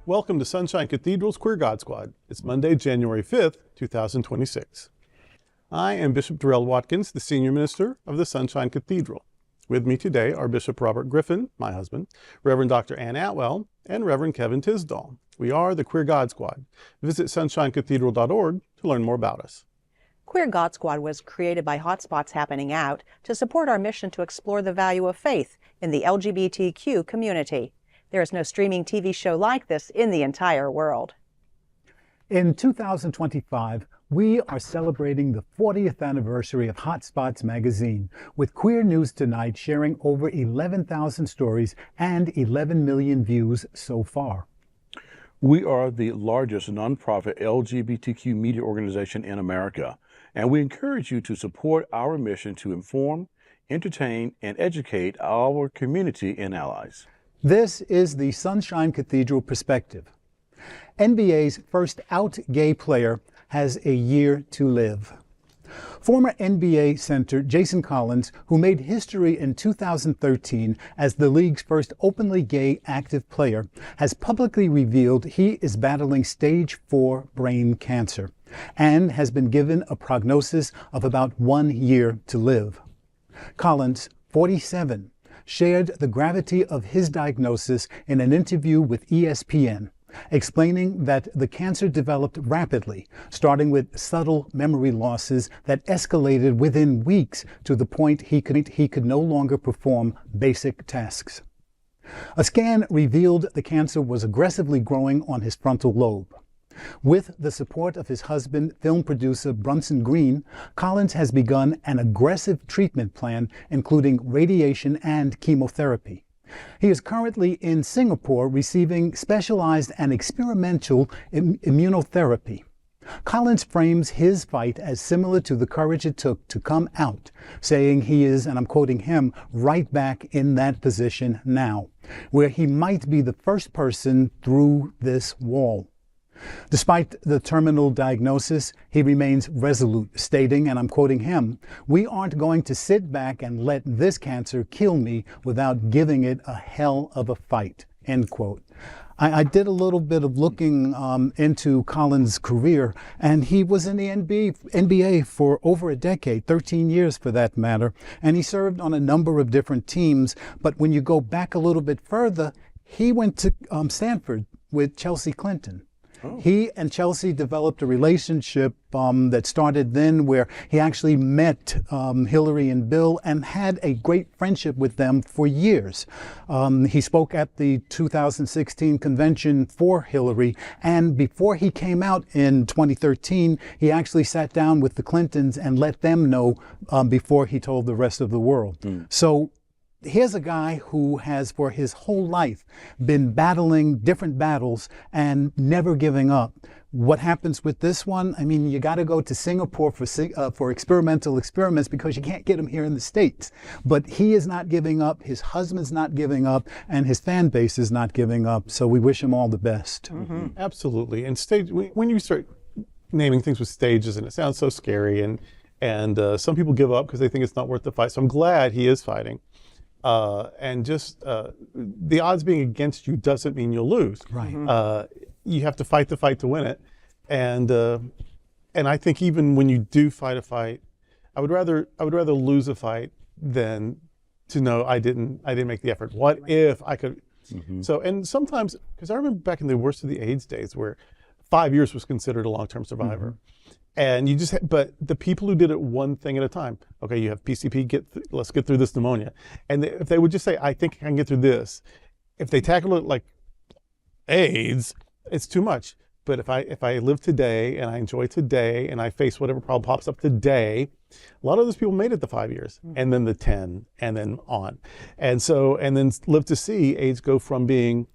Welcome to Sunshine Cathedral's Queer God Squad. It's Monday, January 5th, 2026. I am Bishop Darrell Watkins, the Senior Minister of the Sunshine Cathedral. With me today are Bishop Robert Griffin, my husband, Reverend Dr. Ann Atwell, and Reverend Kevin Tisdall. We are the Queer God Squad. Visit sunshinecathedral.org to learn more about us. Queer God Squad was created by Hotspots Happening Out to support our mission to explore the value of faith in the LGBTQ community. There is no streaming TV show like this in the entire world. In 2025, we are celebrating the 40th anniversary of Hotspots magazine, with Queer News Tonight sharing over 11,000 stories and 11 million views so far. We are the largest nonprofit LGBTQ media organization in America, and we encourage you to support our mission to inform, entertain, and educate our community and allies. This is the Sunshine Cathedral Perspective. NBA's first out gay player has a year to live. Former NBA center Jason Collins, who made history in 2013 as the league's first openly gay active player, has publicly revealed he is battling stage 4 brain cancer and has been given a prognosis of about 1 year to live. Collins, 47, shared the gravity of his diagnosis in an interview with ESPN, explaining that the cancer developed rapidly, starting with subtle memory losses that escalated within weeks to the point he could no longer perform basic tasks. A scan revealed the cancer was aggressively growing on his frontal lobe. With the support of his husband, film producer Brunson Green, Collins has begun an aggressive treatment plan, including radiation and chemotherapy. He is currently in Singapore receiving specialized and experimental immunotherapy. Collins frames his fight as similar to the courage it took to come out, saying he is, and I'm quoting him, right back in that position now, where he might be the first person through this wall. Despite the terminal diagnosis, he remains resolute, stating, and I'm quoting him, "We aren't going to sit back and let this cancer kill me without giving it a hell of a fight," end quote. I did a little bit of looking into Collins' career, and he was in the NBA for over a decade, 13 years for that matter, and he served on a number of different teams. But when you go back a little bit further, he went to Stanford with Chelsea Clinton. Oh. He and Chelsea developed a relationship that started then, where he actually met Hillary and Bill and had a great friendship with them for years. He spoke at the 2016 convention for Hillary, and before he came out in 2013, he actually sat down with the Clintons and let them know before he told the rest of the world. So here's a guy who has, for his whole life, been battling different battles and never giving up. What happens with this one? I mean, you got to go to Singapore for experimental experiments because you can't get them here in the States. But he is not giving up, his husband's not giving up, and his fan base is not giving up. So we wish him all the best. Mm-hmm. Absolutely. And stage, when you start naming things with stages, and it sounds so scary, and some people give up because they think it's not worth the fight. So I'm glad he is fighting. And just the odds being against you doesn't mean you'll lose. Right. You have to fight the fight to win it, and I think even when you do fight a fight, I would rather lose a fight than to know I didn't make the effort. What if I could? Mm-hmm. So, and sometimes, because I remember back in the worst of the AIDS days, where 5 years was considered a long-term survivor. Mm-hmm. And you just, but the people who did it one thing at a time, okay, you have PCP, let's get through this pneumonia. And if they would just say, I think I can get through this, if they tackle it like AIDS, it's too much. But if I live today and I enjoy today and I face whatever problem pops up today, a lot of those people made it the 5 years and then the 10 and then on. And so, and then live to see AIDS go from being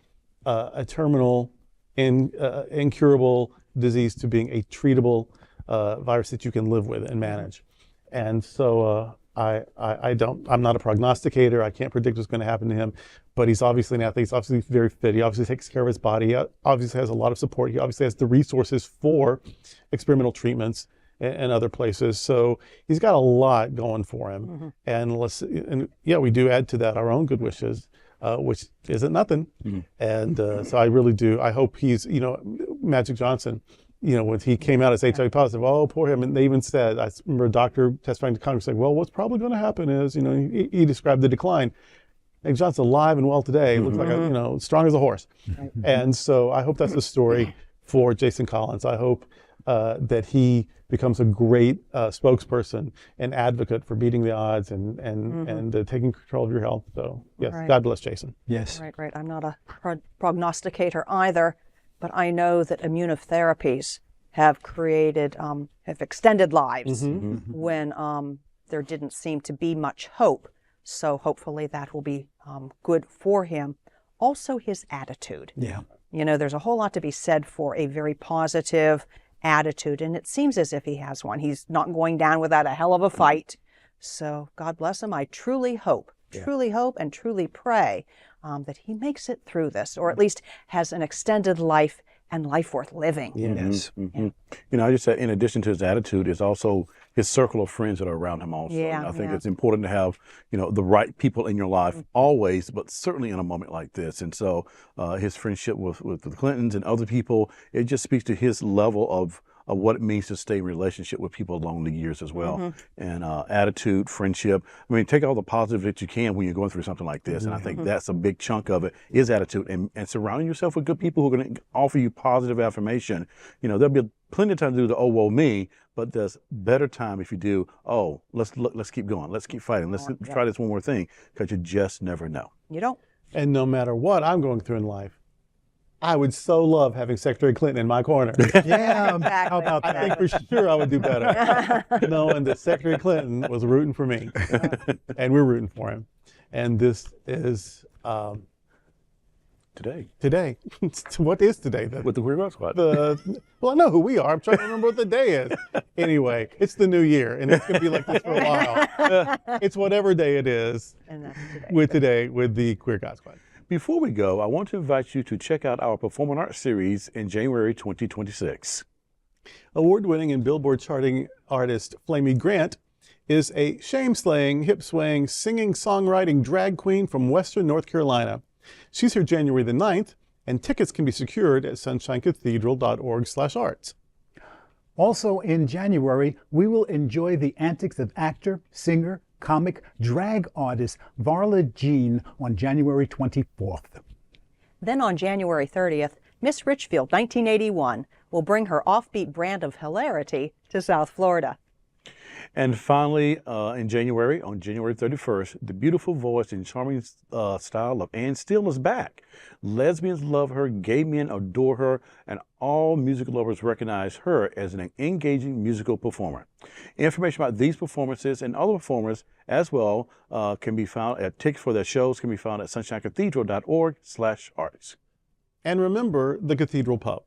a terminal, incurable disease to being a treatable virus that you can live with and manage. And so I'm not a prognosticator. I can't predict what's going to happen to him, but he's obviously an athlete. He's obviously very fit. He obviously takes care of his body. He obviously has a lot of support. He obviously has the resources for experimental treatments and other places. So he's got a lot going for him. Mm-hmm. And yeah, we do add to that our own good wishes. which isn't nothing. And so I really do. I hope he's, Magic Johnson, when he came out as HIV positive, oh, poor him. And they even said, I remember a doctor testifying to Congress saying, well, what's probably going to happen is, he described the decline. Magic Johnson's alive and well today. Looks like, strong as a horse. And so I hope that's the story for Jason Collins. I hope that he becomes a great spokesperson and advocate for beating the odds and taking control of your health. So yes, God bless Jason. Yes. Right. I'm not a prognosticator either, but I know that immunotherapies have extended lives when there didn't seem to be much hope. So hopefully that will be good for him. Also his attitude. Yeah. There's a whole lot to be said for a very positive attitude, and it seems as if he has one. He's not going down without a hell of a fight. So God bless him. I truly hope and truly pray that he makes it through this, or at least has an extended life and life worth living. Yes. I just said, in addition to his attitude, is also his circle of friends that are around him also. Yeah, I think it's important to have, the right people in your life always, but certainly in a moment like this. And so his friendship with the Clintons and other people, it just speaks to his level of what it means to stay in relationship with people along the years as well. And attitude, friendship. I mean, take all the positive that you can when you're going through something like this. And I think that's a big chunk of it, is attitude, and surrounding yourself with good people who are going to offer you positive affirmation. There'll be plenty of time to do the, oh, woe me, but there's better time if you do, oh, let's keep going. Let's keep fighting. Let's try this one more thing, because you just never know. You don't. And no matter what I'm going through in life, I would so love having Secretary Clinton in my corner. Yeah. Exactly. How about that? I think for sure I would do better, knowing that Secretary Clinton was rooting for me, and we're rooting for him. And this is today. What is today? With the Queer God Squad. Well, I know who we are. I'm trying to remember what the day is. Anyway, it's the new year, and it's going to be like this for a while. It's whatever day it is. And that's today. with the Queer God Squad. Before we go, I want to invite you to check out our performing arts series in January 2026. Award-winning and Billboard charting artist Flamey Grant is a shame-slaying, hip-swaying, singing, songwriting drag queen from Western North Carolina. She's here January the 9th, and tickets can be secured at sunshinecathedral.org/arts. Also in January, we will enjoy the antics of actor, singer, comic, drag artist Varla Jean on January 24th. Then on January 30th, Miss Richfield 1981 will bring her offbeat brand of hilarity to South Florida. And finally, on January 31st, the beautiful voice and charming style of Ann Steele is back. Lesbians love her, gay men adore her, and all music lovers recognize her as an engaging musical performer. Information about these performances and other performers as well can be found at tickets for their shows can be found at sunshinecathedral.org/arts. And remember the Cathedral Pub.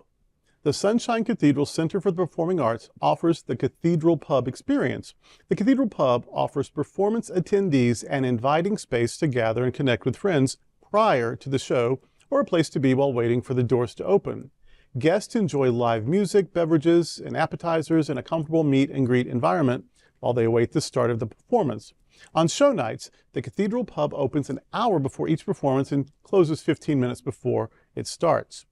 The Sunshine Cathedral Center for the Performing Arts offers the Cathedral Pub experience. The Cathedral Pub offers performance attendees an inviting space to gather and connect with friends prior to the show, or a place to be while waiting for the doors to open. Guests enjoy live music, beverages, and appetizers in a comfortable meet and greet environment while they await the start of the performance. On show nights, the Cathedral Pub opens an hour before each performance and closes 15 minutes before it starts.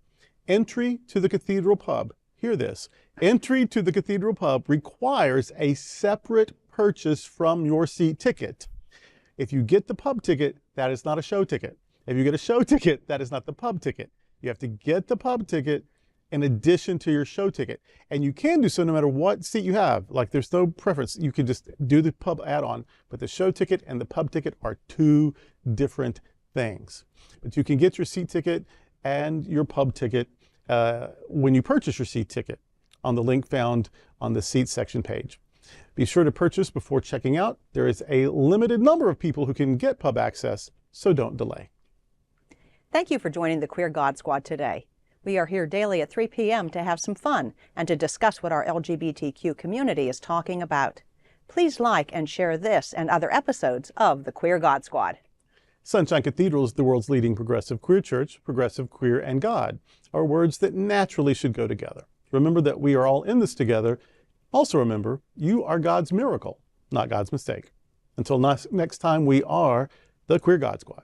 Entry to the Cathedral Pub, hear this, entry to the Cathedral Pub requires a separate purchase from your seat ticket. If you get the pub ticket, that is not a show ticket. If you get a show ticket, that is not the pub ticket. You have to get the pub ticket in addition to your show ticket. And you can do so no matter what seat you have. Like, there's no preference. You can just do the pub add-on, but the show ticket and the pub ticket are two different things. But you can get your seat ticket and your pub ticket when you purchase your seat ticket on the link found on the seat section page. Be sure to purchase before checking out. There is a limited number of people who can get pub access, so don't delay. Thank you for joining the Queer God Squad today. We are here daily at 3 p.m. to have some fun and to discuss what our LGBTQ community is talking about. Please like and share this and other episodes of the Queer God Squad. Sunshine Cathedral is the world's leading progressive queer church. Progressive, queer, and God are words that naturally should go together. Remember that we are all in this together. Also remember, you are God's miracle, not God's mistake. Until next time, we are the Queer God Squad.